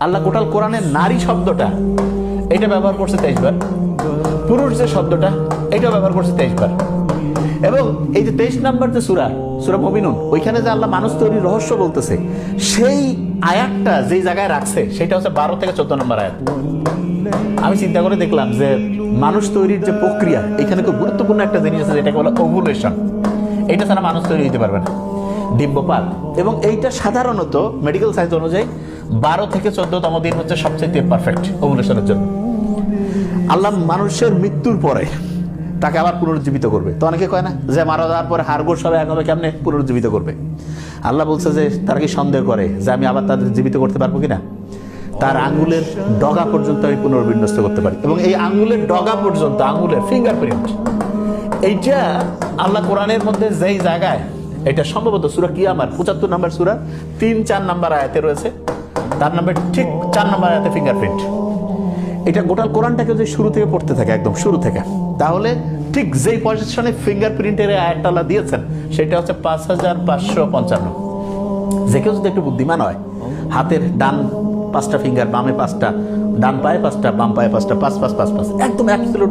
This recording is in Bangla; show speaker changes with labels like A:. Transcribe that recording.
A: আল্লাহ গোটাল কোরআনের নারী শব্দটা এটা ব্যবহার করছে 23 বার, পুরুষ যে শব্দটা এটা ব্যবহার করছে 23 বার। এবং এই যে 23 নম্বর যে সূরা মুমিনুন, ওইখানে যে আল্লাহ মানুষ তৈরির রহস্য বলতেছে, সেই আয়াতটা যেই জায়গায় রাখছে সেটা হচ্ছে 12 থেকে 14 নম্বর আয়াত। আমি চিন্তা করে দেখলাম যে মানুষ তৈরির যে প্রক্রিয়া, এখানে খুব গুরুত্বপূর্ণ একটা জিনিস আছে যেটাকে বলে ওভুলেশন। এটা ছাড়া মানুষ তৈরি হতে পারবে না, ডিম্বপাত। এবং এইটা সাধারণত মেডিকেল সায়েন্স অনুযায়ী 12 থেকে 14তম দিন হচ্ছে সবচেয়ে পারফেক্ট ওভুলেশনের জন্য। আল্লাহ মানুষের মৃত্যুর পরে তাকে আবার পুনরুজ্জীবিত করবে। তো অনেকে কয় না যে মারা যাওয়ার পরে হাড়গোড় সবাই একভাবে কেমনে পুনরুজ্জীবিত করবে? আল্লাহ বলছে যে তারা কি সন্দেহ করে যে আমি আবার তাদের জীবিত করতে পারবো কিনা? তার আঙ্গুলের ডগা পর্যন্ত আমি পুনর্বিন্যস্ত করতে পারি। এবং এই আঙ্গুলের ডগা পর্যন্ত, আঙ্গুলের ফিঙ্গারপ্রিন্ট, এইটা আল্লাহ কোরআনের মধ্যে যেই জায়গায়, এটা সম্ভবত সূরা কিয়ামার 75 নম্বর সূরা 3-4 নম্বর আয়াতে রয়েছে, তার নামে ঠিক 4 নম্বর আয়াতে ফিঙ্গারপ্রিন্ট। এটা গোটা কোরআনটাকে যদি শুরু থেকে পড়তে থাকে, একদম শুরু থেকে, তাহলে ঠিক যেই পজিশনে ফিঙ্গারপ্রিন্টের আয়াতটা আল্লাহ দিয়েছেন সেটা হচ্ছে 5555। যে কেউ যদি একটু বুদ্ধিমান হয়, হাতের ডান 5টা ফিঙ্গার, বামে 5টা, ডান পায়ে 5টা, বাম পায়ে 5টা, 5 5 5 5, একদম অ্যাবসলিউট